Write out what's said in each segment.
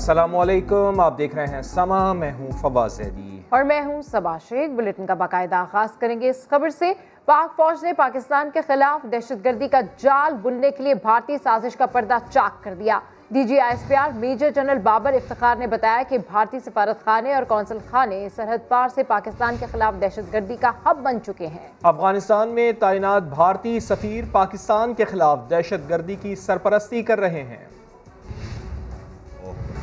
السلام علیکم، آپ دیکھ رہے ہیں سما، میں ہوں فواز زیدی اور میں ہوں صبا شیخ۔ بلیٹن کا باقاعدہ آغاز کریں گے اس خبر سے۔ پاک فوج نے پاکستان کے خلاف دہشت گردی کا جال بننے کے لیے بھارتی سازش کا پردہ چاک کر دیا۔ D G I S P R major general Babar Iftikhar نے بتایا کہ بھارتی سفارت خانے اور قونصل خانے سرحد پار سے پاکستان کے خلاف دہشت گردی کا ہب بن چکے ہیں۔ افغانستان میں تعینات بھارتی سفیر پاکستان کے خلاف دہشت گردی کی سرپرستی کر رہے ہیں۔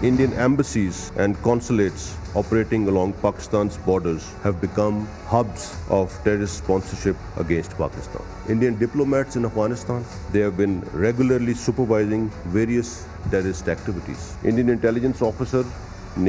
Indian embassies and consulates operating along Pakistan's borders have become hubs of terrorist sponsorship against Pakistan. Indian diplomats in Afghanistan, they have been regularly supervising various terrorist activities. Indian intelligence officer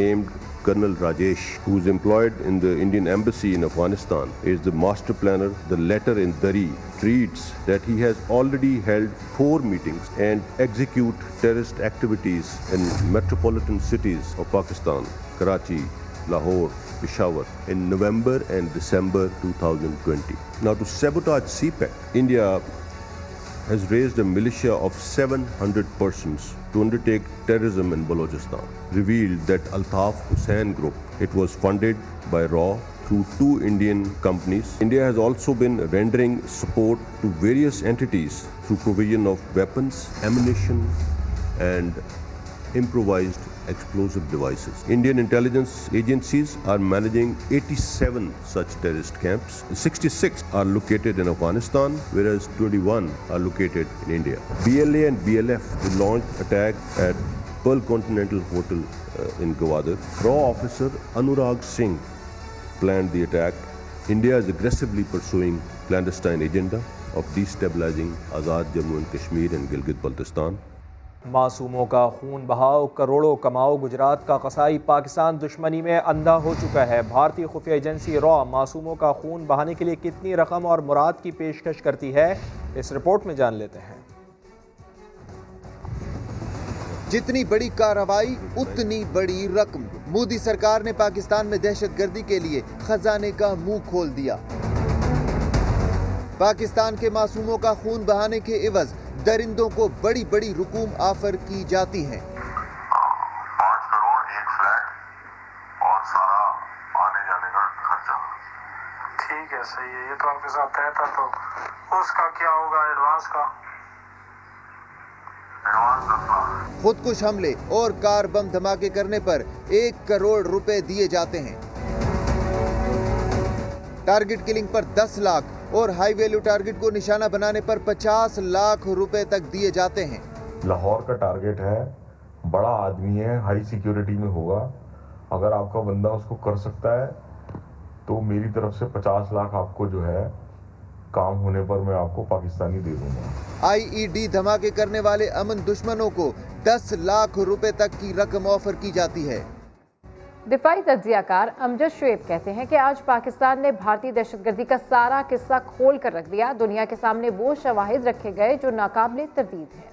named Colonel Rajesh, who is employed in the Indian embassy in Afghanistan, is the master planner. The letter in Dari treats that he has already held 4 meetings and execute terrorist activities in metropolitan cities of Pakistan, Karachi, Lahore, Peshawar, in November and December 2020. Now, to sabotage CPEC, India has raised a militia of 700 persons to undertake terrorism in Balochistan. Revealed that Altaf Hussain Group, it was funded by RAW through 2 Indian companies. India has also been rendering support to various entities through provision of weapons, ammunition, and improvised explosive devices. Indian intelligence agencies are managing 87 such terrorist camps. 66 are located in Afghanistan, whereas 21 are located in India. BLA and BLF launched attack at Pearl Continental Hotel in Gwadar. RAW officer Anurag Singh planned the attack. India is aggressively pursuing clandestine agenda of destabilizing Azad Jammu and Kashmir and Gilgit-Baltistan. معصوموں کا خون بہاؤ کروڑوں کماؤ، گجرات کا قصائی پاکستان دشمنی میں اندھا ہو چکا ہے۔ بھارتی خفیہ ایجنسی را معصوموں کا خون بہانے کے لیے کتنی رقم اور مراد کی پیشکش کرتی ہے، اس رپورٹ میں جان لیتے ہیں۔ جتنی بڑی کارروائی اتنی بڑی رقم۔ مودی سرکار نے پاکستان میں دہشت گردی کے لیے خزانے کا منہ کھول دیا۔ پاکستان کے معصوموں کا خون بہانے کے عوض درندوں کو بڑی بڑی رقوم آفر کی جاتی ہیں۔ 5 کروڑ ایک فلیٹ اور سارا آنے جانے کا خرچہ۔ ٹھیک ہے، صحیح ہے، یہ تو آپ کے ساتھ طے تھا، تو اس کا کیا ہوگا ایڈوانس کا؟ ایڈوانس 10 لاکھ۔ خودکش حملے اور کار بم دھماکے کرنے پر 1 کروڑ روپے دیے جاتے ہیں۔ ٹارگٹ کلنگ پر 10 لاکھ اور ہائی ویلیو ٹارگٹ کو نشانہ بنانے پر 50 لاکھ روپے تک دیے جاتے ہیں۔ لاہور کا ٹارگٹ ہے، بڑا آدمی ہے، ہائی سیکیورٹی میں ہوگا، اگر آپ کا بندہ اس کو کر سکتا ہے تو میری طرف سے 50 لاکھ آپ کو جو ہے کام ہونے پر میں آپ کو پاکستانی دے دوں گا۔ آئی ای ڈی دھماکے کرنے والے امن دشمنوں کو 10 لاکھ روپے تک کی رقم آفر کی جاتی ہے۔ دفاعی تجزیہ کار امجد شعیب کہتے ہیں کہ آج پاکستان نے بھارتی دہشت گردی کا سارا قصہ کھول کر رکھ دیا۔ دنیا کے سامنے وہ شواہد رکھے گئے جو ناقابل تردید ہیں۔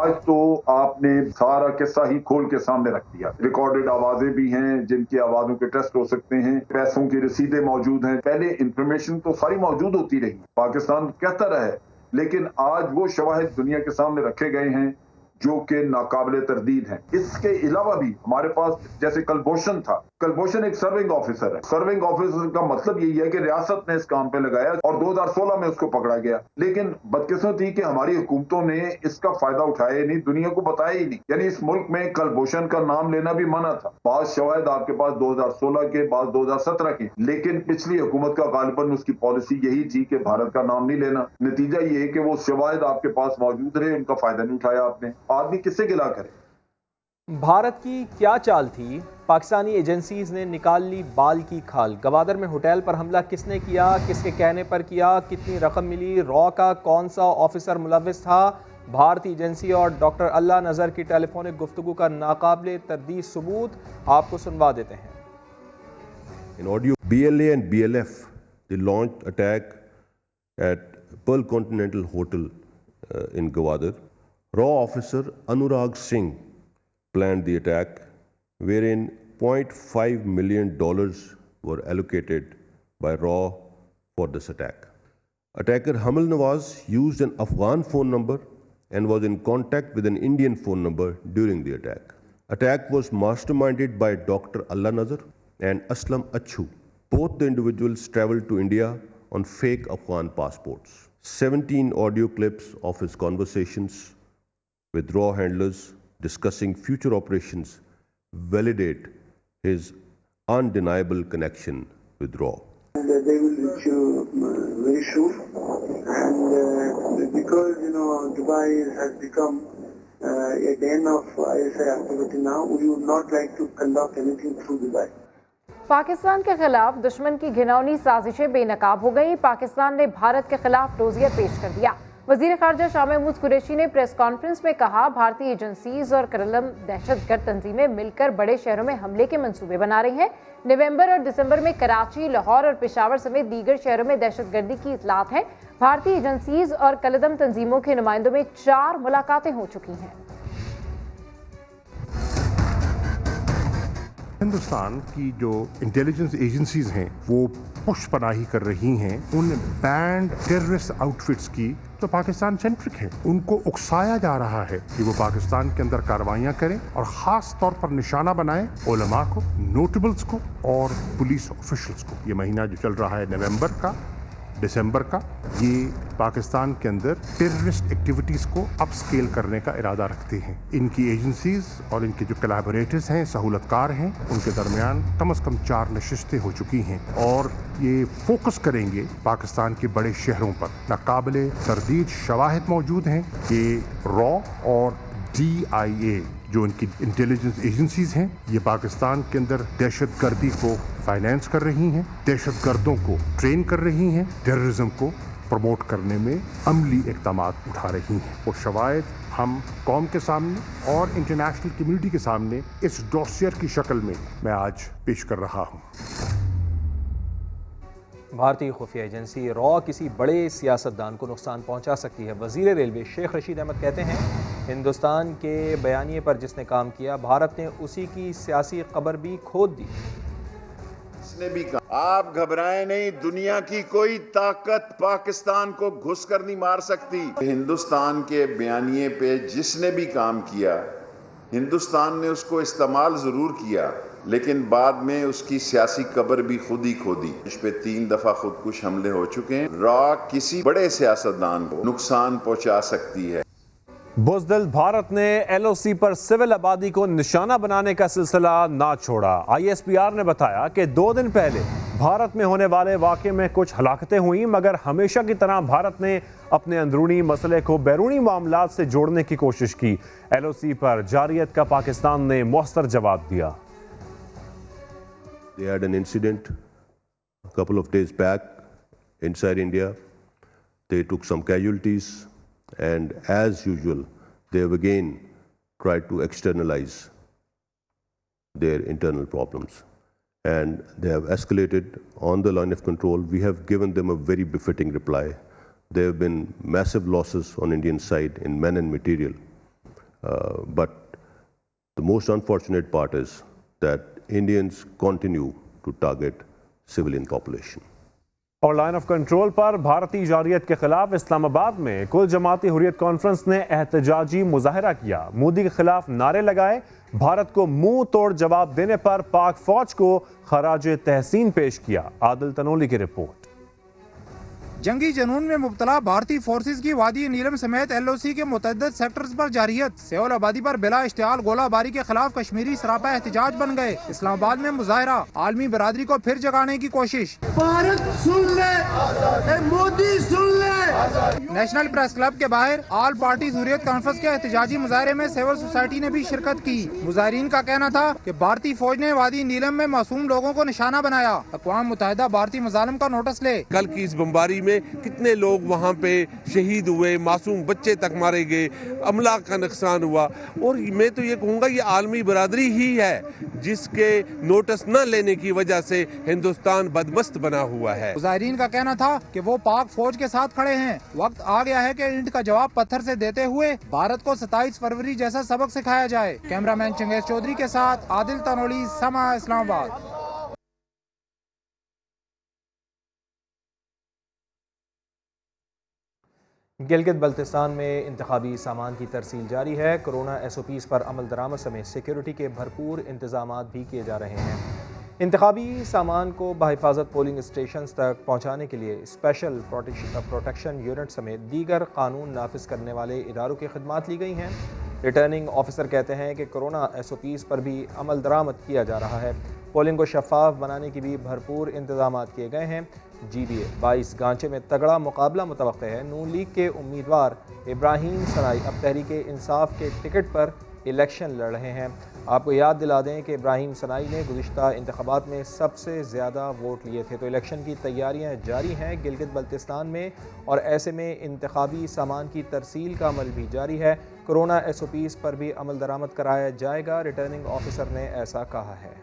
آج تو آپ نے سارا قصہ ہی کھول کے سامنے رکھ دیا۔ ریکارڈڈ آوازیں بھی ہیں جن کی آوازوں کے ٹیسٹ ہو سکتے ہیں، پیسوں کی رسیدیں موجود ہیں۔ پہلے انفارمیشن تو ساری موجود ہوتی رہی، پاکستان کہتا رہا ہے، لیکن آج وہ شواہد دنیا کے سامنے رکھے گئے ہیں جو کہ ناقابل تردید ہیں۔ اس کے علاوہ بھی ہمارے پاس جیسے کلبھوشن تھا، کلبھوشن ایک سرونگ آفیسر ہے۔ سرونگ آفیسر کا مطلب یہی ہے کہ ریاست نے اس کام پہ لگایا اور 2016 میں اس کو پکڑا گیا، لیکن بدقسمتی کہ ہماری حکومتوں نے اس کا فائدہ اٹھایا ہی نہیں، دنیا کو بتایا ہی نہیں۔ یعنی اس ملک میں کلبھوشن کا نام لینا بھی منع تھا۔ بعض شواہد آپ کے پاس 2016 کے، بعض 2017 کے، لیکن پچھلی حکومت کا غالباً اس کی پالیسی یہی تھی کہ بھارت کا نام نہیں لینا۔ نتیجہ یہ ہے کہ وہ شواہد آپ کے پاس موجود رہے، ان کا فائدہ نہیں اٹھایا آپ نے۔ آدمی کس سے گلا کرے؟ بھارت کی کیا چال تھی؟ پاکستانی ایجنسیز نے نکال لی بال کی کھال۔ گوادر میں ہوٹل پر حملہ کس نے کیا، کس کے کہنے پر کیا، کتنی رقم ملی، را کا کون سا آفیسر ملوث تھا؟ بھارتی ایجنسی اور ڈاکٹر اللہ نذر کی ٹیلی فونک گفتگو کا ناقابل تردید ثبوت آپ کو سنوا دیتے ہیں۔ In audio, BLA and BLF, they launched attack at Pearl Continental Hotel in Gwadar. RAW officer Anurag Singh planned the attack, wherein $0.5 million were allocated by RAW for this attack. Attacker Hamal Nawaz used an Afghan phone number and was in contact with an Indian phone number during the attack. Attack was masterminded by Dr. Allah Nazar and Aslam Achu. Both the individuals traveled to India on fake Afghan passports. 17 audio clips of his conversations with raw handlers discussing future operations validate his undeniable connection with raw. And they will reach you very soon. And because Dubai has become a den of ISI activity now, we would not like to conduct anything through Dubai. Pakistan के खिलाफ दुश्मन की घिनौनी साजिशें बेनकाब हो गई। पाकिस्तान ने भारत के खिलाफ डोजियर पेश कर दिया। वजीर खारजा शाह महमूद कुरैशी ने प्रेस कॉन्फ्रेंस में कहा, भारतीय एजेंसीज और करलम दहशतगर्द तंजीमें मिलकर बड़े शहरों में हमले के मंसूबे बना रही हैं। नवंबर और दिसंबर में कराची, लाहौर और पेशावर समेत दीगर शहरों में दहशतगर्दी की इतलात है। भारतीय एजेंसीज और कलदम तंजीमों के नुमाइंदों में 4 मुलाकातें हो चुकी हैं। हिंदुस्तान की जो इंटेलिजेंस एजेंसीज हैं वो पुष्पनाही कर रही हैं उन बैंड टेररिस्ट आउटफिट्स की जो पाकिस्तान सेंट्रिक है। उनको उकसाया जा रहा है कि वो पाकिस्तान के अंदर कार्रवाइयां करें और ख़ास तौर पर निशाना बनाएं उलमा को, नोटेबल्स को और पुलिस ऑफिशल्स को। ये महीना जो चल रहा है नवंबर का, दिसंबर का, ये पाकिस्तान के अंदर टेररिस्ट एक्टिविटीज़ को अपस्केल करने का इरादा रखते हैं। इनकी एजेंसीज और इनके जो कोलैबोरेटर्स हैं, सहूलतकार हैं, उनके दरमियान कम से कम 4 नशिस्तें हो चुकी हैं और ये फोकस करेंगे पाकिस्तान के बड़े शहरों पर। नाकाबिले तरदीद शवाहिद मौजूद हैं कि रॉ और DIA जो इनकी इंटेलिजेंस एजेंसीज हैं ये पाकिस्तान के अंदर दहशत गर्दी को फाइनेंस कर रही हैं, दहशत गर्दों को ट्रेन कर रही हैं, टेररिज्म को प्रमोट करने में अमली इक़दामात उठा रही हैं। वो शवाहिद हम कौम के सामने और इंटरनेशनल कम्युनिटी के सामने इस डॉसियर की शक्ल में मैं आज पेश कर रहा हूँ। भारतीय खुफिया एजेंसी रॉ किसी बड़े सियासतदान को नुकसान पहुंचा सकती है। वजीर रेलवे शेख रशीद अहमद कहते हैं, हिंदुस्तान के बयानिए पर जिसने काम किया, भारत ने उसी की सियासी कब्र भी खोद दी। इसने भी कहा, आप घबराएं नहीं, दुनिया की कोई ताकत पाकिस्तान को घुस कर नहीं मार सकती। हिंदुस्तान के बयानिए पे जिसने भी काम किया, हिंदुस्तान ने उसको इस्तेमाल जरूर किया, लेकिन बाद में उसकी सियासी कब्र भी खुद ही खोदी। इस पे 3 दफा खुदकुश हमले हो चुके हैं। रॉ किसी बड़े सियासतदान को नुकसान पहुंचा सकती है। बुज़दिल भारत ने LOC पर सिविल आबादी को निशाना बनाने का सिलसिला ना छोड़ा। ISPR ने बताया कि 2 दिन पहले भारत में होने वाले वाक़े में कुछ हलाकतें हुई, मगर हमेशा की तरह भारत ने अपने अंदरूनी मसले को बैरूनी मामलात से जोड़ने की कोशिश की। LOC पर जारियत का पाकिस्तान ने मौसर जवाब दिया। They had an incident a couple of days back inside India. They took some casualties, and as usual, they have again tried to externalize their internal problems. And they have escalated on the line of control. We have given them a very befitting reply. There have been massive losses on Indian side in men and material. But the most unfortunate part is that Indians continue to target civilian population. और line of control पर भारतीय जारियत के खिलाफ इस्लामाबाद में कुल जमाती Hurriyat conference ने एहतजाजी मुजाहरा किया। मोदी के खिलाफ नारे लगाए। भारत को मुंह तोड़ जवाब देने पर पाक फौज को खराज तहसीन पेश किया। आदिल तनोली की रिपोर्ट। जंगी जनून में मुब्तला भारतीय फोर्सेज की वादी नीलम समेत LOC के मुतअद्दिद सेक्टर्स पर जारियत। सेओल आबादी पर बिला इश्तियाल गोलाबारी के खिलाफ कश्मीरी सरापा एहतजाज बन गए। इस्लामाबाद में मुजाहरा, आलमी बरादरी को फिर जगाने की कोशिश। भारत सुन ले, मोदी सुन ले। नेशनल प्रेस क्लब के बाहर ऑल पार्टी हुर्रियत कॉन्फ्रेंस के एहतजाजी मुजाहरे में सिविल सोसाइटी ने भी शिरकत की। मुजाहरीन का कहना था कि भारतीय फौज ने वादी नीलम में मासूम लोगों को निशाना बनाया। अक़वाम मुत्तहिदा भारतीय मज़ालिम का नोटिस ले। कल की इस बमबारी में कितने लोग वहाँ पे शहीद हुए, मासूम बच्चे तक मारे गए, अमला का नुकसान हुआ। और मैं तो ये कहूँगा ये आलमी बरादरी ही है जिसके नोटिस न लेने की वजह से हिंदुस्तान बदमस्त बना हुआ है। मुजाहिरीन का कहना था कि वो पाक फौज के साथ खड़े हैं। वक्त आ गया है कि ईंट का जवाब पत्थर से देते हुए भारत को 27 फरवरी जैसा सबक सिखाया जाए। कैमरामैन चंगेज चौधरी के साथ आदिल तनोली, समा, इस्लामाबाद। گلگت بلتستان میں انتخابی سامان کی ترسیل جاری ہے۔ کورونا SOPs پر عمل درآمد سمیت سیکیورٹی کے بھرپور انتظامات بھی کیے جا رہے ہیں۔ انتخابی سامان کو بحفاظت پولنگ اسٹیشنز تک پہنچانے کے لیے اسپیشل پروٹیکشن یونٹ سمیت دیگر قانون نافذ کرنے والے اداروں کی خدمات لی گئی ہیں۔ ریٹرننگ آفیسر کہتے ہیں کہ کورونا SOPs پر بھی عمل درآمد کیا جا رہا ہے۔ پولنگ کو شفاف بنانے کی بھی بھرپور انتظامات کیے گئے ہیں۔ GBA 22 گانچے میں تگڑا مقابلہ متوقع ہے۔ نون لیگ کے امیدوار ابراہیم سنائی اب تحریک انصاف کے ٹکٹ پر الیکشن لڑ رہے ہیں۔ آپ کو یاد دلا دیں کہ ابراہیم سنائی نے گزشتہ انتخابات میں سب سے زیادہ ووٹ لیے تھے، تو الیکشن کی تیاریاں جاری ہیں گلگت بلتستان میں، اور ایسے میں انتخابی سامان کی ترسیل کا عمل بھی جاری ہے۔ کورونا SOPs پر بھی عمل درآمد کرایا جائے گا، ریٹرننگ آفیسر نے ایسا کہا ہے۔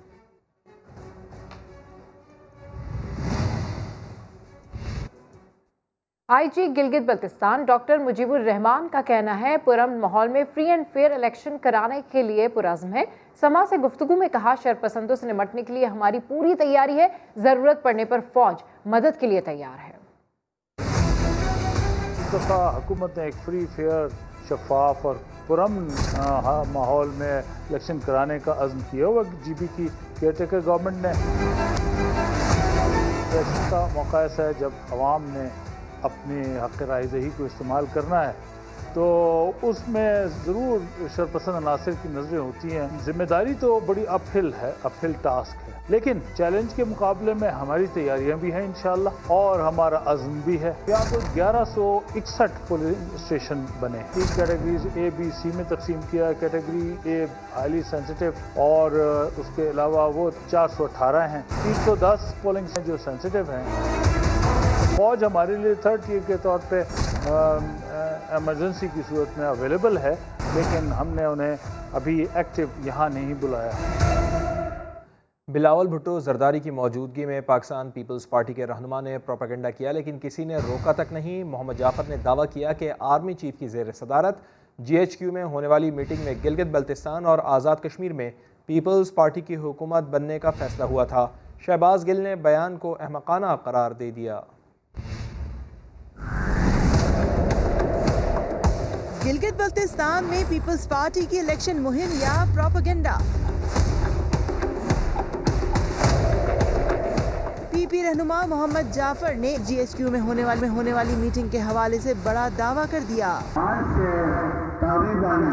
IG گلگت بلتستان ڈاکٹر مجیب الرحمان کا کہنا ہے پرامن ماحول میں فری اینڈ فیئر الیکشن کرانے کے لیے پرعزم ہے۔ سما سے گفتگو میں کہا شرپسندوں سے نمٹنے کے لیے ہماری پوری تیاری ہے، ضرورت پڑنے پر فوج مدد کے لیے تیار ہے۔ اس دفعہ حکومت نے ایک فری فیئر شفاف اور پرامن ماحول میں الیکشن کرانے کا عزم کیا ہوا GB کی کیئر ٹیکر گورنمنٹ نے۔ الیکشن کا موقع ایسا ہے جب عوام نے اپنی حق رائے دہی کو استعمال کرنا ہے، تو اس میں ضرور شرپسند عناصر کی نظریں ہوتی ہیں۔ ذمہ داری تو بڑی اپ ہل ٹاسک ہے، لیکن چیلنج کے مقابلے میں ہماری تیاریاں بھی ہیں انشاءاللہ، اور ہمارا عزم بھی ہے۔ یہاں تو 1161 پولنگ اسٹیشن بنے، 3 کیٹیگریز A B C میں تقسیم کیا ہے۔ کیٹیگری A ہائیلی سینسٹیو، اور اس کے علاوہ وہ 418 ہیں، 310 پولنگ ہیں جو سینسٹیو ہیں۔ فوج ہمارے لیے 3rd ٹیئر کے طور پہ ایمرجنسی کی صورت میں اویلیبل ہے، لیکن ہم نے انہیں ابھی ایکٹیو یہاں نہیں بلایا۔ بلاول بھٹو زرداری کی موجودگی میں پاکستان پیپلز پارٹی کے رہنما نے پروپیگنڈا کیا، لیکن کسی نے روکا تک نہیں۔ محمد جعفر نے دعویٰ کیا کہ آرمی چیف کی زیر صدارت GHQ میں ہونے والی میٹنگ میں گلگت بلتستان اور آزاد کشمیر میں پیپلز پارٹی کی حکومت بننے کا فیصلہ ہوا تھا۔ شہباز گل نے بیان کو احمقانہ قرار دے دیا۔ گلگت بلتستان میں پیپلز پارٹی کی الیکشن مہم یا پروپیگنڈا۔ PP رہنما محمد جعفر نے GHQ میں ہونے والی میٹنگ کے حوالے سے بڑا دعویٰ کر دیا۔ آج سے تقریباً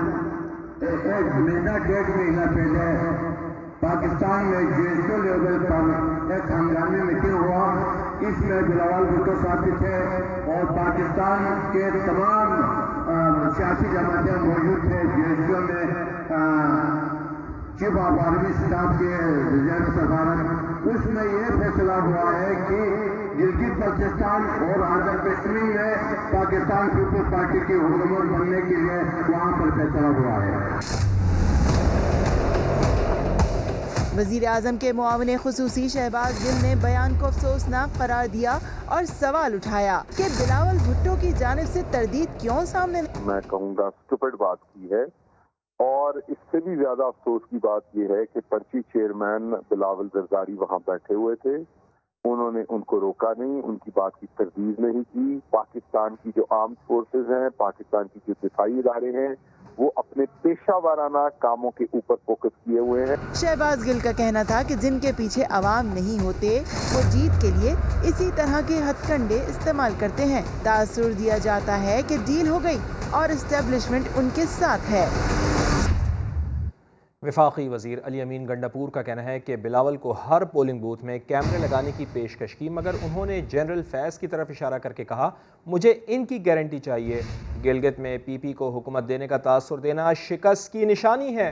ایک مہینہ 1.5 مہینہ پہلے پاکستان میں GHQ لیول پر ایک ہنگامی میٹنگ ہوا۔ اس میں بلاول بھٹو صاحب بھی تھے اور پاکستان کے تمام سیاسی جماعتیں موجود تھے۔ GHQ میں چیف آف آرمی اسٹاف کے زیر صدارت، اس میں یہ فیصلہ ہوا ہے کہ گلگت بلتستان اور آزاد کشمیر میں پاکستان پیپلز پارٹی کی حکومت بننے کے لیے وہاں پر فیصلہ ہوا ہے۔ وزیر اعظم کے معاون خصوصی شہباز گل نے بیان کو افسوسناک قرار دیا اور سوال اٹھایا کہ بلاول بھٹو کی جانب سے تردید کیوں سامنے میں کہوں گا اسٹوپڈ بات کی ہے، اور اس سے بھی زیادہ افسوس کی بات یہ ہے کہ پرچی چیئرمین بلاول زرداری وہاں بیٹھے ہوئے تھے، انہوں نے ان کو روکا نہیں، ان کی بات کی تردید نہیں کی۔ پاکستان کی جو آرمڈ فورسز ہیں، پاکستان کی جو دفاعی ادارے ہیں، وہ اپنے پیشہ وارانہ کاموں کے اوپر فوکس کیے ہوئے ہیں۔ شہباز گل کا کہنا تھا کہ جن کے پیچھے عوام نہیں ہوتے وہ جیت کے لیے اسی طرح کے ہتھ کنڈے استعمال کرتے ہیں۔ تاثر دیا جاتا ہے کہ ڈیل ہو گئی اور اسٹیبلشمنٹ ان کے ساتھ ہے۔ وفاقی وزیر علی امین گنڈاپور کا کہنا ہے کہ بلاول کو ہر پولنگ بوتھ میں کیمرے لگانے کی پیشکش کی، مگر انہوں نے جنرل فیض کی طرف اشارہ کر کے کہا مجھے ان کی گارنٹی چاہیے۔ گلگت میں PP کو حکومت دینے کا تاثر دینا شکست کی نشانی ہے۔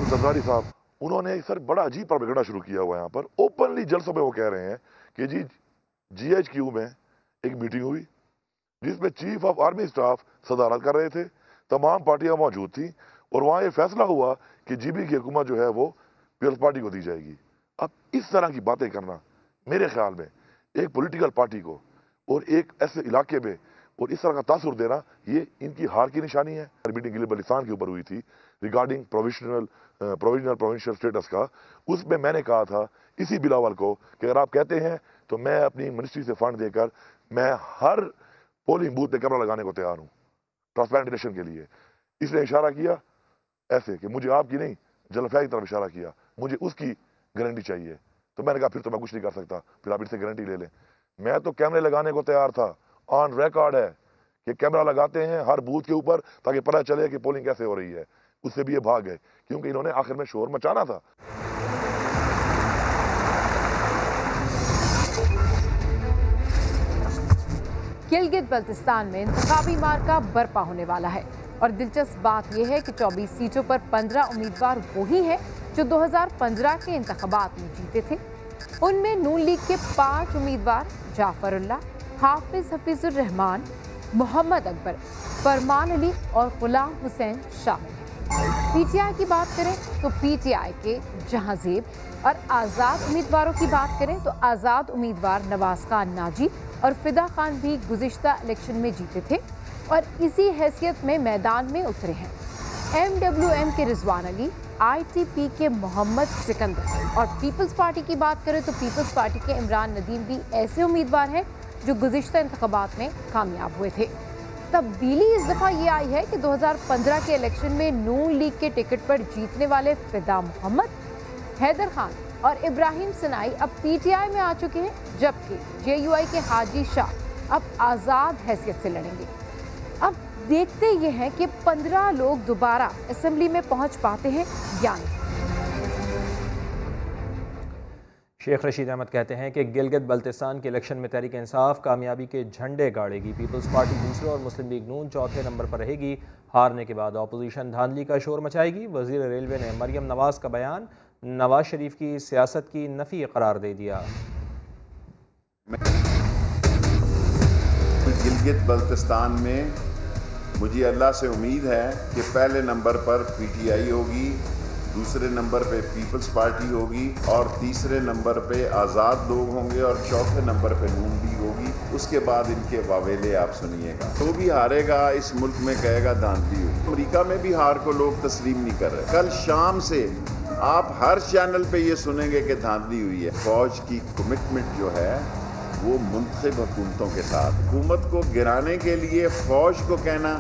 زرداری صاحب انہوں نے سر بڑا عجیب پروپیگنڈا شروع کیا ہوا ہے، یہاں پر اوپنلی جلسوں میں وہ کہہ رہے ہیں کہ جی GHQ میں ایک میٹنگ ہوئی جس میں چیف آف آرمی اسٹاف صدارت کر رہے تھے، تمام پارٹیاں موجود تھیں، اور وہاں یہ فیصلہ ہوا کہ GB کی حکومت جو ہے وہ پیپلز پارٹی کو دی جائے گی۔ اب اس طرح کی باتیں کرنا میرے خیال میں ایک پولیٹیکل پارٹی کو اور ایک ایسے علاقے میں اور اس طرح کا تاثر دینا یہ ان کی ہار کی نشانی ہے۔ میٹنگ گلگت بلتستان کے اوپر ہوئی تھی ریگارڈنگ پروونشل اسٹیٹس کا، اس میں میں نے کہا تھا اسی بلاول کو کہ اگر آپ کہتے ہیں تو میں اپنی منسٹری سے فنڈ دے کر میں ہر पोलिंग बूथ पे कैमरा लगाने को तैयार हूँ ट्रांसपेरेंट इलेक्शन के लिए। इसने इशारा किया ऐसे कि मुझे आपकी नहीं जलफैया की तरफ इशारा किया, मुझे उसकी गारंटी चाहिए। तो मैंने कहा फिर तो मैं कुछ नहीं कर सकता, फिर आप इससे गारंटी ले लें। मैं तो कैमरे लगाने को तैयार था, ऑन रिकॉर्ड है कि कैमरा लगाते हैं हर बूथ के ऊपर ताकि पता चले कि पोलिंग कैसे हो रही है। उससे भी ये भाग गए क्योंकि इन्होंने आखिर में शोर मचाना था। गिलगित बल्तिस्तान में इंतखाबी मार्का बर्पा होने वाला है और दिलचस्प बात यह है कि 24 सीटों पर 15 उम्मीदवार वही हैं जो 2015 के इंतखाबात में जीते थे। उनमें नून लीग के 5 उम्मीदवार जाफरुल्लाह, हाफिज हफीजुर रहमान, मोहम्मद अकबर, फरमान अली और गुलाम हुसैन शामिल हैं। पीटीआई की बात करें तो पीटीआई के जहांजेब और आज़ाद उम्मीदवारों की बात करें तो आज़ाद उम्मीदवार नवाज खान नाजी और फिदा खान भी गुज़िश्ता इलेक्शन में जीते थे और इसी हैसियत में मैदान में उतरे हैं। MWM के रिजवान अली, ITP के मोहम्मद सिकंदर और पीपल्स पार्टी की बात करें तो पीपल्स पार्टी के इमरान नदीम भी ऐसे उम्मीदवार हैं जो गुज़िश्ता इंतखाबात में कामयाब हुए थे। तब्दीली इस दफ़ा ये आई है कि 2015 के इलेक्शन में नून लीग के टिकट पर जीतने वाले फिदा मोहम्मद, हैदर खान और इब्राहिम सनाई अब पीटीआई में आ चुके हैं, जबकि JUI के हाजी शाह अब आज़ाद हैसियत से लड़ेंगे। अब देखते ये हैं कि 15 लोग दोबारा असेंबली में पहुंच पाते हैं या नहीं। शेख रशीद अहमद कहते हैं कि गिलगित बल्तिस्तान के इलेक्शन में तहरीक इंसाफ कामयाबी के झंडे गाड़ेगी, पीपल्स पार्टी दूसरे और मुस्लिम लीग नून चौथे नंबर पर रहेगी। हारने के बाद अपोजिशन धांधली का शोर मचाएगी। वजीर रेलवे ने मरियम नवाज का बयान नवाज शरीफ की सियासत की नफी करार दे दिया। गिलगित बल्तिस्तान में मुझे अल्लाह से उम्मीद है कि पहले नंबर पर PTI होगी, दूसरे नंबर पे पीपल्स पार्टी होगी और तीसरे नंबर पे आज़ाद लोग होंगे और चौथे नंबर पे नून लीग होगी। उसके बाद इनके वावेले आप सुनिएगा। तो भी हारेगा इस मुल्क में कहेगा धांधली हुई। अमेरिका में भी हार को लोग तस्लीम नहीं कर रहे। कल शाम से आप हर चैनल पे ये सुनेंगे कि धांधली हुई है। फौज की कमिटमेंट जो है वो मुंतखब हुकूमतों के साथ, हुकूमत को गिराने के लिए फौज को कहना,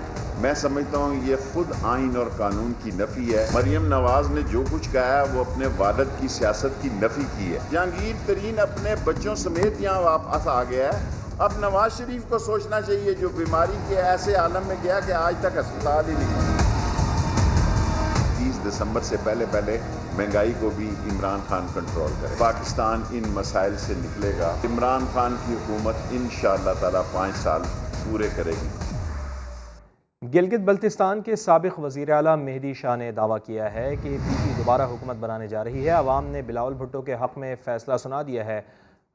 मैं समझता हूँ ये खुद आइन और कानून की नफ़ी है। मरियम नवाज ने जो कुछ कहा है वो अपने वालिद की सियासत की नफ़ी की है। जहांगीर तरीन अपने बच्चों समेत यहाँ वापस आ गया है। अब नवाज शरीफ को सोचना चाहिए जो बीमारी के ऐसे आलम में गया कि आज तक अस्पताल ही नहीं। 30 दिसंबर से पहले महंगाई को भी इमरान खान कंट्रोल करे। पाकिस्तान इन मसाइल से निकलेगा। इमरान खान की हुकूमत इंशाअल्लाह ताला 5 साल पूरे करेगी। गिलगित बल्तिस्तान के साबिक वज़ीर आला मेहदी शाह ने दावा किया है कि PP दोबारा हुकूमत बनाने जा रही है। अवाम ने बिलावल भुट्टो के हक़ में फ़ैसला सुना दिया है।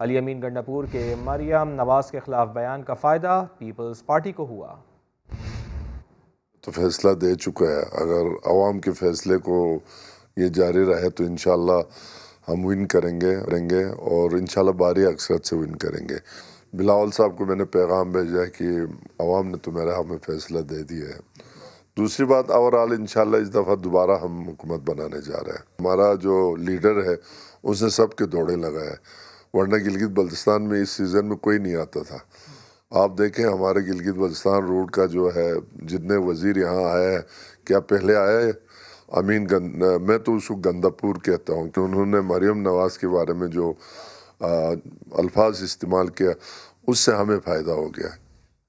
अली अमीन गंडापुर के मरियम नवाज के खिलाफ बयान का फ़ायदा पीपल्स पार्टी को हुआ। तो फैसला दे चुका है, अगर अवाम के फैसले को ये जारी रहे तो इंशाल्लाह हम विन करेंगे और इंशाल्लाह भारी अक्सरत से विन करेंगे। बिलावल साहब को मैंने पैगाम भेजा है कि अवाम ने तो मेरे हक़ में फ़ैसला दे दिया है। दूसरी बात, ओवरऑल इंशाल्लाह इस दफ़ा दोबारा हम हुकूमत बनाने जा रहे हैं। हमारा जो लीडर है उसने सब के दौड़े लगाए, वरना गिलगित बल्तिस्तान में इस सीज़न में कोई नहीं आता था। आप देखें हमारे गिलगित बल्तिस्तान रोड का जो है, जितने वज़ीर यहाँ आए हैं, क्या पहले आए मैं तो उसको गंदापुर कहता हूँ कि उन्होंने मरियम नवाज के बारे में जो अल्फाज इस्तेमाल किया उससे हमें फ़ायदा हो गया।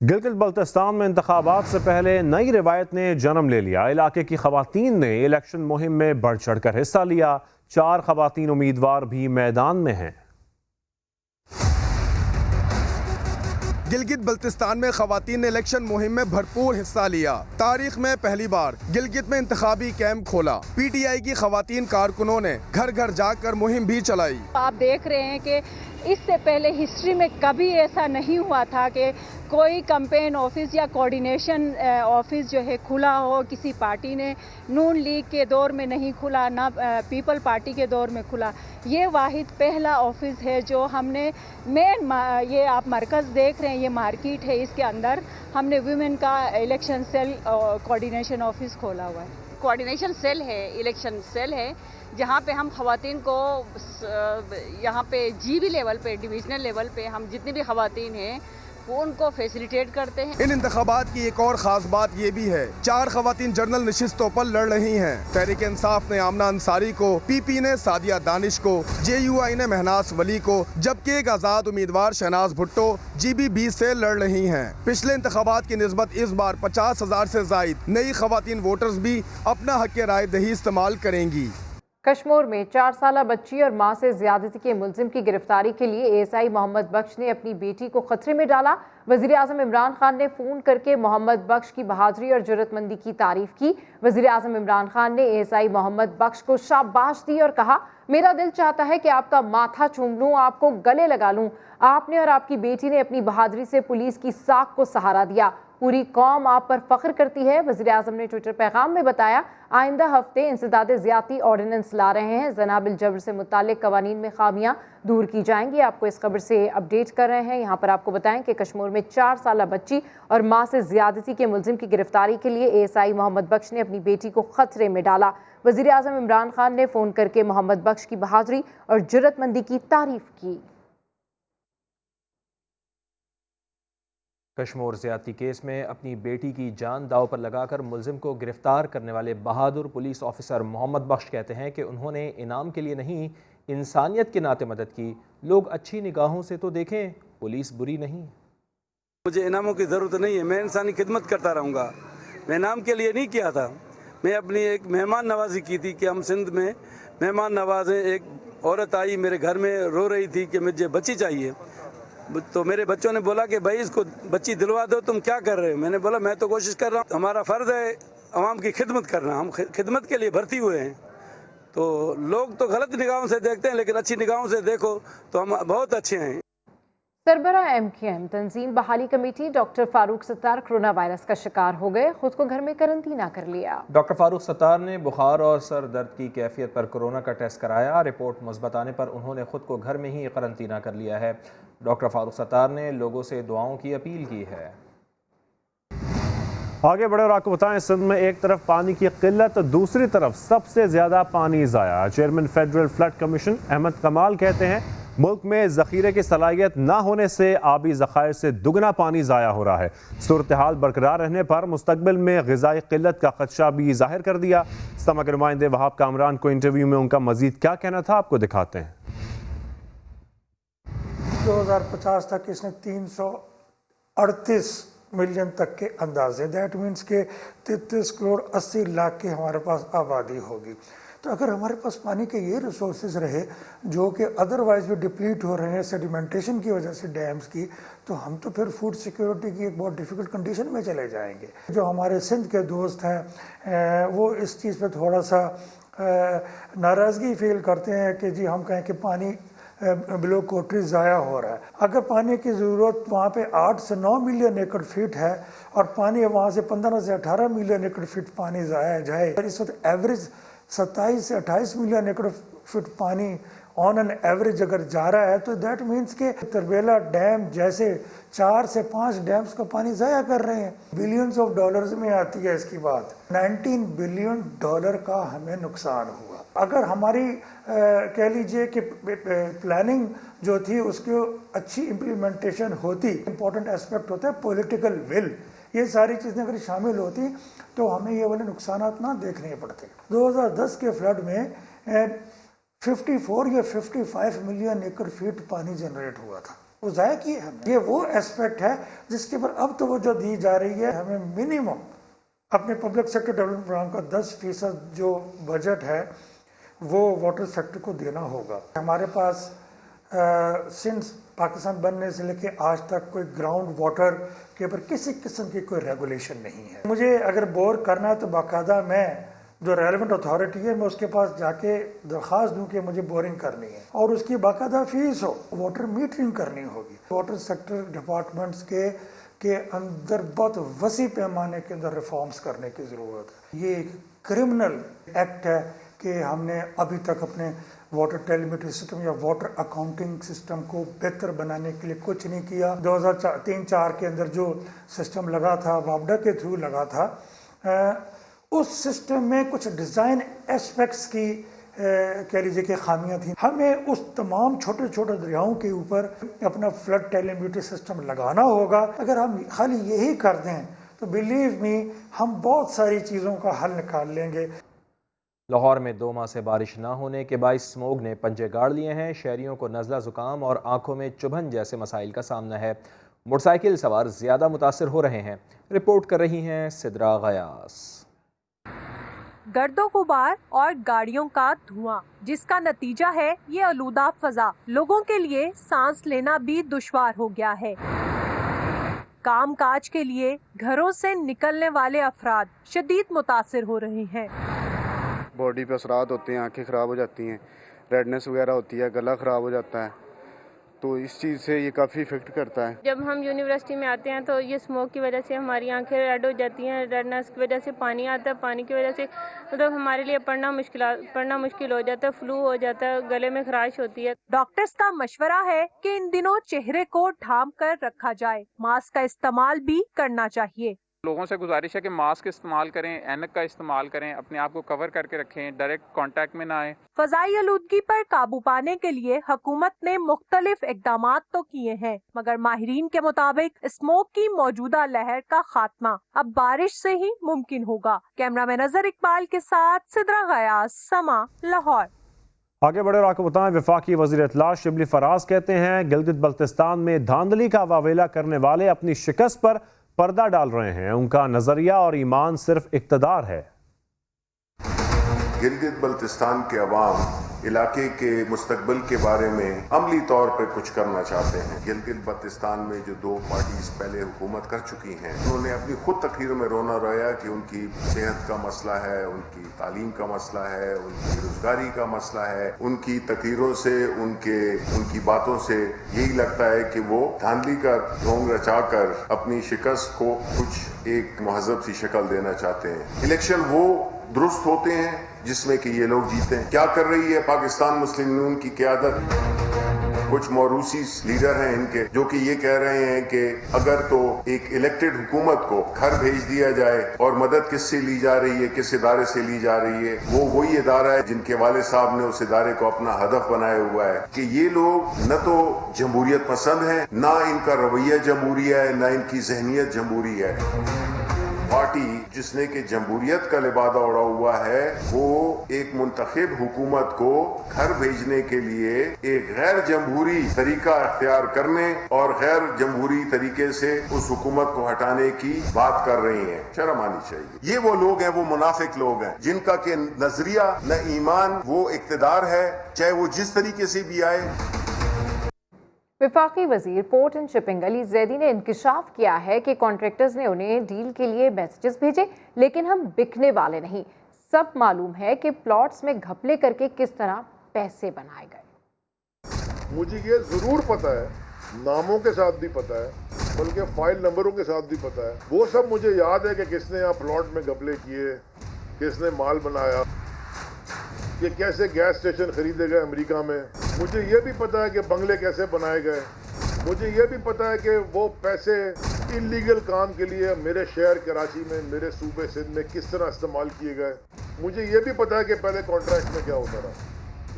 गिलगित बल्तिस्तान में इंतखाबात से पहले नई रिवायत ने जन्म ले लिया। इलाके की खवातीन ने इलेक्शन मुहिम में बढ़ चढ़ कर हिस्सा लिया। 4 खवातीन उम्मीदवार भी मैदान में हैं। गिलगित बल्तिस्तान में खवातीन ने इलेक्शन मुहिम में भरपूर हिस्सा लिया। तारीख में पहली बार गिलगित में इंतखाबी कैंप खोला। PTI की खवातीन कारकुनों ने घर घर जाकर मुहिम भी चलाई। आप देख रहे हैं कि इससे पहले हिस्ट्री में कभी ऐसा नहीं हुआ था कि कोई कैंपेन ऑफिस या कोऑर्डिनेशन ऑफिस जो है खुला हो। किसी पार्टी ने नून लीग के दौर में नहीं खुला, ना पीपल पार्टी के दौर में खुला। ये वाहिद पहला ऑफिस है जो हमने मेन, ये आप मरकज़ देख रहे हैं, ये मार्केट है, इसके अंदर हमने वुमेन का इलेक्शन सेल कोऑर्डिनेशन ऑफिस खोला हुआ है। कोऑर्डिनेशन सेल है, इलेक्शन सेल है, जहाँ पे हम ख़वातीन को यहाँ पे GB लेवल पे, डिवीज़नल लेवल पे हम जितनी भी ख़वातीन हैं वो उनको फैसिलिटेट करते हैं। इन इंतखाबात की एक और खास बात ये भी है, 4 खवातीन जनरल नशिस्तों पर लड़ रही हैं। तहरीक इंसाफ ने आमना अंसारी को, PP ने सादिया दानिश को, JUI ने महनाज वली को, जबकि एक आज़ाद उम्मीदवार शहनाज भुट्टो GB20 से लड़ रही हैं। पिछले इंतखाबात की निस्बत इस बार 50,000 से ज़ायद नई खवातीन वोटर्स भी अपना हक़ राय दही इस्तेमाल करेंगी। कश्मीर में 4 साला बच्ची और मां से ज्यादती के मुलजिम की गिरफ्तारी के लिए ASI मोहम्मद बख्श ने अपनी बेटी को खतरे में डाला। वज़ीर आज़म इमरान खान ने फ़ोन करके मोहम्मद बख्श की बहादुरी और जुर्रतमंदी की तारीफ की। वज़ीर आज़म इमरान खान ने ASI मोहम्मद बख्श को शाबाश दी और कहा, मेरा दिल चाहता है कि आपका माथा चूम लूं, आपको गले लगा लूं। आपने और आपकी बेटी ने अपनी बहादुरी से पुलिस की साख को सहारा दिया। पूरी कौम आप पर फख्र करती है। वज़ीर आज़म ने ट्विटर पैगाम में बताया, आइंदा हफ्ते इंसदादे ज़्यादती ऑर्डिनेंस ला रहे हैं। ज़ना बिल जबर से मुतालिक कवानीन में खामियां दूर की जाएंगी। आपको इस खबर से अपडेट कर रहे हैं। यहाँ पर आपको बताएं कि कश्मीर में 4 साला बच्ची और मां से ज्यादती के मुलजिम की गिरफ्तारी के लिए ASI मोहम्मद बख्श ने अपनी बेटी को खतरे में डाला। वज़ीर आज़म इमरान खान ने फ़ोन करके मोहम्मद बख्श की बहादुरी और जुर्रतमंदी की तारीफ की। कश्मीर ज़्यादती केस में अपनी बेटी की जान दांव पर लगाकर मुलजिम को गिरफ्तार करने वाले बहादुर पुलिस ऑफिसर मोहम्मद बख्श कहते हैं कि उन्होंने इनाम के लिए नहीं, इंसानियत के नाते मदद की। लोग अच्छी निगाहों से तो देखें, पुलिस बुरी नहीं। मुझे इनामों की ज़रूरत नहीं है, मैं इंसानी खिदमत करता रहूँगा। मैं इनाम के लिए नहीं किया था, मैं अपनी एक मेहमान नवाजी की थी कि हम सिंध में मेहमान नवाजें। एक औरत आई मेरे घर में, रो रही थी कि मुझे बच्ची चाहिए। तो मेरे बच्चों ने बोला कि भाई इसको बच्ची दिलवा दो, तुम क्या कर रहे हो? मैंने बोला मैं तो कोशिश कर रहा हूँ, हमारा फ़र्ज़ है आवाम की खिदमत करना, हम खिदमत के लिए भर्ती हुए हैं। तो लोग तो गलत निगाहों से देखते हैं, लेकिन अच्छी निगाहों से देखो तो हम बहुत अच्छे हैं। सरबरा MQM तंजीम बहाली committee doctor Farooq Sattar corona virus का शिकार हो गए, खुद को घर में करंतना कर लिया। डॉक्टर फारूक सत्तार ने बुखार और सर दर्द की कैफियत पर कोरोना का टेस्ट कराया। रिपोर्ट मुस्बत आने पर उन्होंने खुद को घर में ही करंतना कर लिया है। डॉक्टर फारूक सत्तार ने लोगों से दुआओं की अपील की है। आगे बढ़े और आपको बताएं, सिंध में एक तरफ पानी की किल्लत, दूसरी तरफ सबसे ज्यादा पानी ज़ाया। Chairman federal flood commission Ahmed Kamal कहते हैं, मुल्क में ज़ख़ीरे की सलाहियत ना होने से आबी ज़खायर से दुगना पानी ज़ाया हो रहा है। सूरत हाल बरकरार रहने पर मुस्तकबिल में ग़िज़ाई क़िल्लत का ख़दशा भी ज़ाहिर कर दिया। समा के नुमाइंदे वहाब कामरान को इंटरव्यू में उनका मज़ीद क्या कहना था, आपको दिखाते हैं। 2050 तक इसने 338 मिलियन तक के अंदाजे, दैट मीन्स के 33 करोड़ 80 लाख की हमारे पास आबादी होगी। तो अगर हमारे पास पानी के ये रिसोर्सेज रहे जो कि अदरवाइज भी डिप्लीट हो रहे हैं सेडिमेंटेशन की वजह से डैम्स की, तो हम तो फिर फूड सिक्योरिटी की एक बहुत डिफ़िकल्ट कंडीशन में चले जाएंगे। जो हमारे सिंध के दोस्त हैं वो इस चीज़ पे थोड़ा सा नाराज़गी फील करते हैं कि जी हम कहें कि पानी बिलो कोटरी ज़ाया हो रहा है। अगर पानी की ज़रूरत वहाँ पे 8 से 9 मिलियन एकड़ फीट है और पानी वहाँ से 15 से 18 मिलियन एकड़ फीट पानी ज़ाया जाए, इस वक्त एवरेज 27 से 28 मिलियन एकड़ फीट पानी ऑन एन एवरेज अगर जा रहा है, तो दैट मीन्स के तरबेला डैम जैसे 4 से 5 डैम्स का पानी ज़ाया कर रहे हैं। बिलियंस ऑफ डॉलर्स में आती है इसकी बात। 19 बिलियन डॉलर का हमें नुकसान हुआ। अगर हमारी कह लीजिए कि प्लानिंग जो थी उसकी अच्छी इम्प्लीमेंटेशन होती, इम्पोर्टेंट एस्पेक्ट होता है पॉलिटिकल विल, ये सारी चीज़ें अगर शामिल होती तो हमें ये वाले नुकसान ना देखने पड़ते। 2010 के फ्लड में 54 या 55 मिलियन एकड़ फीट पानी जनरेट हुआ था, वो ज़ाया किए हमने। ये वो एस्पेक्ट है जिसके पर अब तो वो जो दी जा रही है, हमें मिनिमम अपने पब्लिक सेक्टर डेवलपमेंट प्रोग्राम का 10% जो बजट है वो वाटर सेक्टर को देना होगा। हमारे पास सिंस पाकिस्तान बनने से लेके आज तक कोई ग्राउंड वाटर के ऊपर किसी किस्म की कोई रेगुलेशन नहीं है। मुझे अगर बोर करना है तो बाकायदा मैं जो रेलेवेंट अथॉरिटी है मैं उसके पास जाके दरख्वास्त दूं कि मुझे बोरिंग करनी है और उसकी बाकायदा फीस हो, वाटर मीटरिंग करनी होगी। वाटर सेक्टर डिपार्टमेंट्स के अंदर बहुत वसी पैमाने के अंदर रिफॉर्म्स करने की ज़रूरत है। ये एक क्रिमिनल एक्ट है कि हमने अभी तक अपने वाटर टेलीमेट्री सिस्टम या वाटर अकाउंटिंग सिस्टम को बेहतर बनाने के लिए कुछ नहीं किया। 2003-4 के अंदर जो सिस्टम लगा था, वापडा के थ्रू लगा था, उस सिस्टम में कुछ डिज़ाइन एस्पेक्ट्स की कह लीजिए कि खामियां थी। हमें उस तमाम छोटे छोटे दरियाओं के ऊपर अपना फ्लड टेलीमेट्री सिस्टम लगाना होगा। अगर हम खाली यही कर दें तो बिलीव मी हम बहुत सारी चीज़ों का हल निकाल लेंगे। लाहौर में 2 माह से बारिश ना होने के बायस स्मोग ने पंजे गाड़ लिए हैं। शहरियों को नज़ला ज़ुकाम और आंखों में चुभन जैसे मसाइल का सामना है। मोटरसाइकिल सवार ज़्यादा मुतासर हो रहे हैं। रिपोर्ट कर रही हैं सिद्रा गयास। गर्दो गुबार और गाड़ियों का धुआं, जिसका नतीजा है ये आलूदा फजा। लोगों के लिए सांस लेना भी दुश्वार हो गया है। काम काज के लिए घरों से निकलने वाले अफराद शदीद मुतासिर हो रहे हैं। बॉडी पे असरात होते हैं, आंखें ख़राब हो जाती हैं, रेडनेस वगैरह होती है, गला ख़राब हो जाता है, तो इस चीज़ से ये काफ़ी इफ़ेक्ट करता है। जब हम यूनिवर्सिटी में आते हैं तो ये स्मोक की वजह से हमारी आंखें रेड हो जाती हैं। रेडनेस की वजह से पानी आता है, पानी की वजह से मतलब हमारे लिए पढ़ना मुश्किल हो जाता है, फ्लू हो जाता है, गले में खराश होती है। डॉक्टर्स का मशवरा है कि इन दिनों चेहरे को ढांप कर रखा जाए। मास्क का इस्तेमाल भी करना चाहिए। लोगों से गुजारिश है कि मास्क इस्तेमाल करें, ऐनक का इस्तेमाल करें, अपने आप को कवर करके रखें, डायरेक्ट कांटेक्ट में ना आए। फजाई आलूदगी पर काबू पाने के लिए हुकूमत ने मुख्तलिफ इकदामात तो किए हैं, मगर माहिरीन के मुताबिक स्मोक की मौजूदा लहर का खात्मा अब बारिश से ही मुमकिन होगा। कैमरा मैन नजर इकबाल के साथ सिद्रा गयास, समा, लाहौर। आगे बढ़े और आपको बताएं, वफाकी वज़ीर इत्तलात शिबली फराज कहते हैं गिलगित बल्तिस्तान में धांधली का वावेला करने वाले अपनी शिकस्त पर पर्दा डाल रहे हैं। उनका नजरिया और ईमान सिर्फ इक़्तिदार है। गिलगित बल्तिस्तान के अवाम इलाके के मुस्तकबिल के बारे में अमली तौर पर कुछ करना चाहते हैं। गिलगित बल्तिस्तान में जो 2 पार्टीज पहले हुकूमत कर चुकी हैं, उन्होंने अपनी खुद तकरीरों में रोना रोया कि उनकी सेहत का मसला है, उनकी तालीम का मसला है, उनकी रोजगारी का मसला है। उनकी तकरीरों से, उनकी बातों से यही लगता है कि वो धांधली का ढोंग रचाकर अपनी शिकस्त को कुछ एक महजब सी शक्ल देना चाहते हैं। इलेक्शन वो दुरुस्त होते हैं जिसमें कि ये लोग जीते हैं। क्या कर रही है पाकिस्तान मुस्लिम यूनियन की क़यादत? कुछ मौरूसी लीडर हैं इनके, जो कि ये कह रहे हैं कि अगर तो एक इलेक्टेड हुकूमत को घर भेज दिया जाए, और मदद किससे ली जा रही है, किस इदारे से ली जा रही है, वो वही इदारा है जिनके वाले साहब ने उस इदारे को अपना हदफ बनाया हुआ है। कि ये लोग न तो जमहूरियत पसंद है, ना इनका रवैया जमहूरी है, ना इनकी जहनीत जमहूरी है। पार्टी जिसने कि जमहूरियत का लिबादा उड़ा हुआ है, वो एक मुंतखब हुकूमत को घर भेजने के लिए एक गैर जमहूरी तरीका अख्तियार करने और गैर जमहूरी तरीके से उस हुकूमत को हटाने की बात कर रही हैं। शर्म आनी चाहिए। ये वो लोग हैं, वो मुनाफिक लोग हैं, जिनका के नजरिया न ईमान, वो इक़्तिदार है, चाहे वो जिस तरीके से भी आए। वफाकी वजीर port and shipping Ali Zaidi ने इंकशाफ किया है कि कॉन्ट्रैक्टर्स ने उन्हें डील के लिए मैसेजेस भेजे, लेकिन हम बिकने वाले नहीं। सब मालूम है कि प्लॉट्स में घपले करके किस तरह पैसे बनाए गए। मुझे ये जरूर पता है, नामों के साथ भी पता है, बल्कि फाइल नंबरों के साथ भी पता है। वो सब मुझे याद है कि किसने यहाँ प्लॉट में घपले किए, किसने माल बनाया, कि कैसे गैस स्टेशन खरीदे गए अमेरिका में। मुझे ये भी पता है कि बंगले कैसे बनाए गए। मुझे ये भी पता है कि वो पैसे इलीगल काम के लिए मेरे शहर कराची में, मेरे सूबे सिंध में किस तरह इस्तेमाल किए गए। मुझे ये भी पता है कि पहले कॉन्ट्रैक्ट में क्या होता रहा,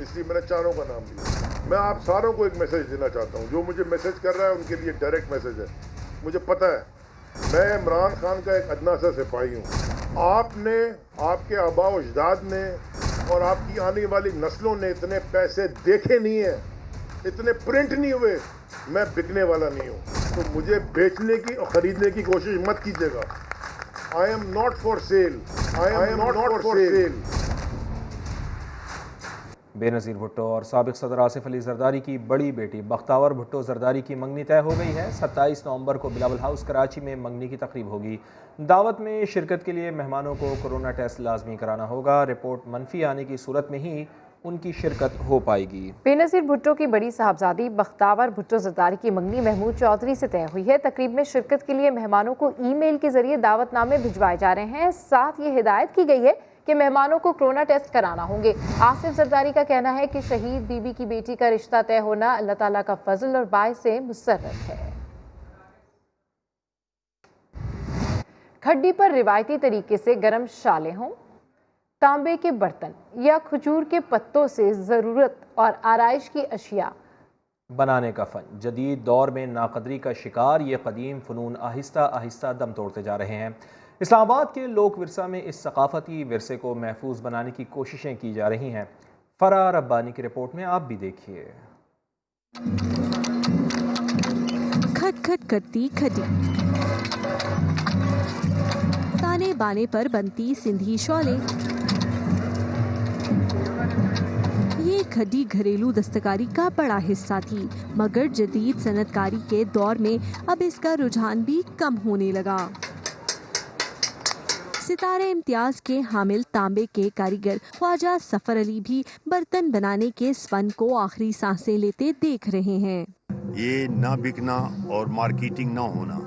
इसलिए मैंने चारों का नाम लिया। मैं आप सारों को एक मैसेज देना चाहता हूँ। जो मुझे मैसेज कर रहा है उनके लिए डायरेक्ट मैसेज है। मुझे पता है, मैं इमरान खान का एक अदना सा सिपाही हूँ। आपने, आपके आबा व अजदाद ने और आपकी आने वाली नस्लों ने इतने पैसे देखे नहीं है, इतने प्रिंट नहीं हुए। मैं बिकने वाला नहीं हूँ, तो मुझे बेचने की और खरीदने की कोशिश मत कीजिएगा। I am not for sale, I am not for sale. Benazir Bhutto और साबिक सदर आसिफ अली जरदारी की बड़ी बेटी बख्तावर भुट्टो जरदारी की मंगनी तय हो गई है। 27 नवंबर को बिलावल हाउस कराची में मंगनी की तकरीब होगी। दावत में शिरकत के लिए मेहमानों को कोरोना टेस्ट लाजमी कराना होगा। रिपोर्ट मनफी आने की सूरत में ही उनकी शिरकत हो पाएगी। बेनज़ीर भुट्टो की बड़ी साहबजादी बख्तावर भुट्टो जरदारी की मंगनी महमूद चौधरी से तय हुई है। तकरीब में शिरकत के लिए मेहमानों को ईमेल के जरिए दावतनामे भिजवाए जा रहे हैं। साथ ये हिदायत की गई है कि मेहमानों को कोरोना टेस्ट कराना होंगे। आसिफ जरदारी का कहना है कि शहीद बीबी की बेटी का रिश्ता तय होना अल्लाह ताला का फजल और बाइसे मुसर्रत है। खड्डी पर रिवायती तरीके से गर्म शाले हों, तांबे के बर्तन या खजूर के पत्तों से ज़रूरत और आराइश की अशिया बनाने का फ़न जदीद दौर में नाकदरी का शिकार, ये कदीम फ़नून आहिस्ता आहिस्ता दम तोड़ते जा रहे हैं। इस्लामाबाद के लोक विरसा में इस सकाफ़ती विरसे को महफूज बनाने की कोशिशें की जा रही हैं। फरा रब्बानी की रिपोर्ट में आप भी देखिए। खट खट करती खटी, ताने बाने पर बनती सिंधी शौले, ये खड्डी घरेलू दस्तकारी का बड़ा हिस्सा थी, मगर जदीद सनतकारी के दौर में अब इसका रुझान भी कम होने लगा। सितारे इम्तियाज के हामिल तांबे के कारीगर ख्वाजा सफर अली भी बर्तन बनाने के इस फन को आखिरी सांसें लेते देख रहे हैं। ये ना बिकना और मार्केटिंग ना होना,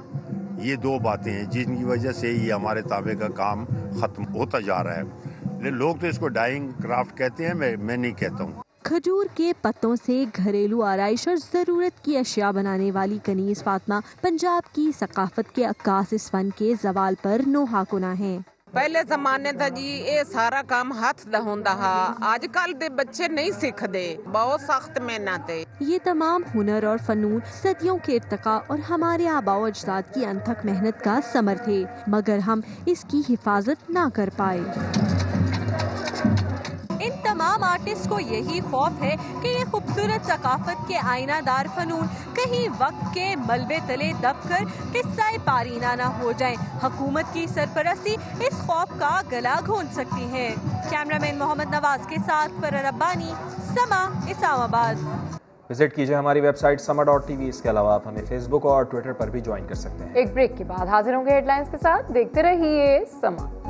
ये दो बातें हैं जिनकी वजह से ये हमारे तांबे का काम खत्म होता जा रहा है। लोग तो इसको डाइंग क्राफ्ट कहते हैं, मैं नहीं कहता हूँ। खजूर के पत्तों से घरेलू आराइश और ज़रूरत की अशिया बनाने वाली कनीज़ फातिमा पंजाब की सकाफत के अक्कास इस फन के जवाल पर नोहा कुना है। पहले जमाने था जी ये सारा काम हाथ दा हुंदा हा, आजकल दे बच्चे नहीं सीखदे, बहुत सख्त मेहनत है। ये तमाम हुनर और फनून सदियों के इर्तिका और हमारे आबाओ अजदाद की अनथक मेहनत का समर थे, मगर हम इसकी हिफाजत ना कर पाए। इन तमाम आर्टिस्ट को यही खौफ है कि ये खूबसूरत सकाफत के आईनादार फनून कहीं वक्त के मलबे तले दबकर किस्सा पारीना ना हो जाए। हुकूमत की सरपरस्ती इस खौफ का गला घोंट सकती है। कैमरामैन मोहम्मद नवाज के साथ फरा रब्बानी, समा, इस्लामाबाद। विजिट कीजिए हमारी वेबसाइट sama.tv। इसके अलावा आप हमें फेसबुक और ट्विटर पर भी ज्वाइन कर सकते हैं। एक ब्रेक के बाद हाजिर होंगे हेडलाइंस के साथ। देखते रहिए समा।